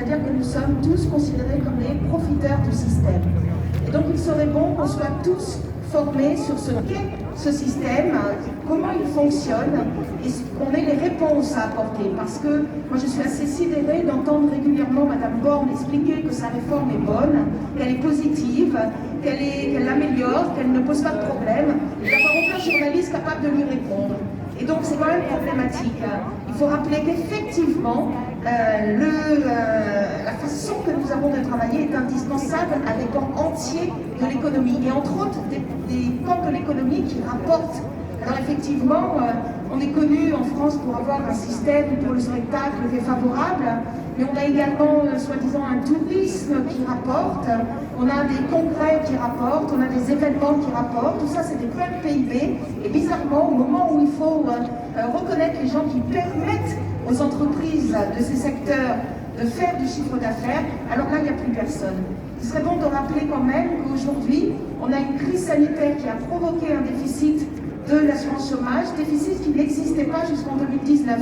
c'est-à-dire que nous sommes tous considérés comme des profiteurs du système. Et donc il serait bon qu'on soit tous formés sur ce qu'est ce système, comment il fonctionne, et qu'on ait les réponses à apporter. Parce que moi je suis assez sidérée d'entendre régulièrement Madame Borne expliquer que sa réforme est bonne, qu'elle est positive, qu'elle l'améliore, qu'elle ne pose pas de problème, et d'avoir aucun journaliste capable de lui répondre. Et donc c'est quand même problématique. Il faut rappeler qu'effectivement, la façon que nous avons de travailler est indispensable à des pans entiers de l'économie, et entre autres des pans de l'économie qui rapportent. Alors effectivement, on est connu en France pour avoir un système pour le spectacle qui est favorable, mais on a également, soi-disant, un tourisme qui rapporte, on a des congrès qui rapportent, on a des événements qui rapportent, tout ça c'est des points de PIB, et bizarrement, au moment où il faut reconnaître les gens qui permettent aux entreprises de ces secteurs de faire du chiffre d'affaires, alors là il n'y a plus personne. Il serait bon de rappeler quand même qu'aujourd'hui, on a une crise sanitaire qui a provoqué un déficit de l'assurance chômage, déficit qui n'existait pas jusqu'en 2019.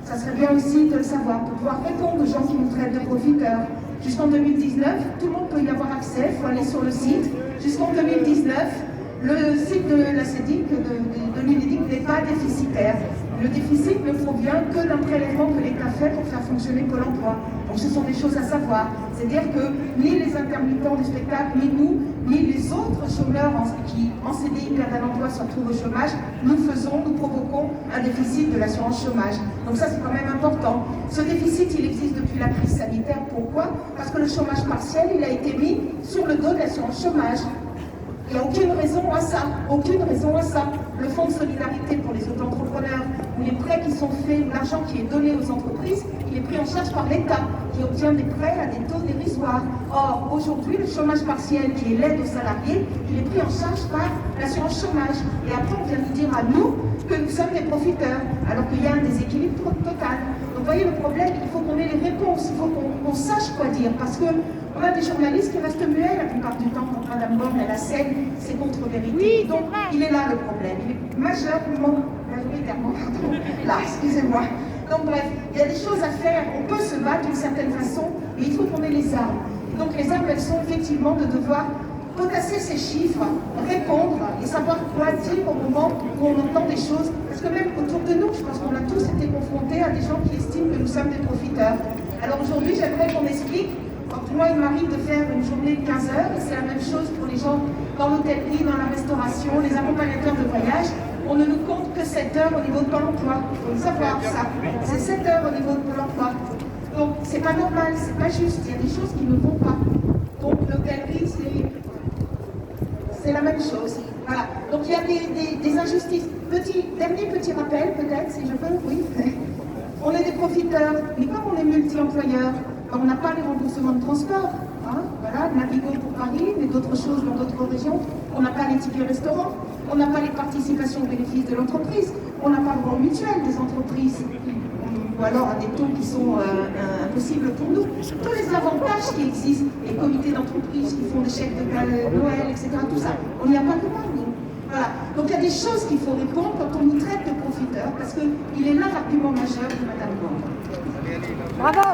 Ça serait bien aussi de le savoir, pour pouvoir répondre aux gens qui nous traitent de profiteurs. Jusqu'en 2019, tout le monde peut y avoir accès, il faut aller sur le site. Jusqu'en 2019, le site de la CEDIC, de l'UNEDIC, n'est pas déficitaire. Le déficit ne provient que d'un prélèvement que l'État fait pour faire fonctionner Pôle emploi. Donc ce sont des choses à savoir. C'est-à-dire que ni les intermittents du spectacle, ni nous, ni les autres chômeurs qui en CDI perdent un emploi se retrouvent au chômage, nous provoquons un déficit de l'assurance chômage. Donc ça c'est quand même important. Ce déficit il existe depuis la crise sanitaire. Pourquoi? Parce que le chômage partiel il a été mis sur le dos de l'assurance chômage. Il n'y a aucune raison à ça, aucune raison à ça. Le fonds de solidarité pour les auto-entrepreneurs, ou les prêts qui sont faits, l'argent qui est donné aux entreprises, il est pris en charge par l'État, qui obtient des prêts à des taux dérisoires. Or, aujourd'hui, le chômage partiel, qui est l'aide aux salariés, il est pris en charge par l'assurance chômage. Et après, on vient nous dire à nous que nous sommes des profiteurs, alors qu'il y a un déséquilibre total. Donc, vous voyez le problème, il faut qu'on ait les réponses, il faut qu'on sache quoi dire, parce que on a des journalistes qui restent muets la plupart du temps quand Madame Borne à la scène, c'est contre-vérité. Oui, donc il est là le problème, il est majoritairement, pardon, là, excusez-moi. Donc bref, il y a des choses à faire, on peut se battre d'une certaine façon, mais il faut qu'on ait les armes. Et donc les armes, elles sont effectivement de devoir potasser ces chiffres, répondre et savoir quoi dire au moment où on entend des choses. Parce que même autour de nous, je pense qu'on a tous été confrontés à des gens qui estiment que nous sommes des profiteurs. Alors aujourd'hui, j'aimerais qu'on explique. Moi, il m'arrive de faire une journée de 15 heures, et c'est la même chose pour les gens dans l'hôtellerie, dans la restauration, les accompagnateurs de voyage. On ne nous compte que 7 heures au niveau de Pôle emploi. Il faut le savoir, ça. C'est 7 heures au niveau de Pôle emploi. Donc, c'est pas normal, c'est pas juste. Il y a des choses qui ne vont pas. Donc, l'hôtellerie, c'est la même chose. Voilà. Donc, il y a des injustices. Dernier petit rappel, peut-être, si je peux, oui. On est des profiteurs, mais comme on est multi-employeurs, on n'a pas les remboursements de transport, hein, voilà, Navigo pour Paris, mais d'autres choses dans d'autres régions. On n'a pas les tickets restaurants, on n'a pas les participations aux bénéfices de l'entreprise, on n'a pas le droit mutuel des entreprises, ou alors à des taux qui sont impossibles pour nous. Tous les avantages qui existent, les comités d'entreprise qui font des chèques de Noël, etc., tout ça, on n'y a pas que moi, nous. Voilà. Donc il y a des choses qu'il faut répondre quand on nous traite de profiteurs, parce qu'il est là l'argument majeur de Madame Borne. Bravo!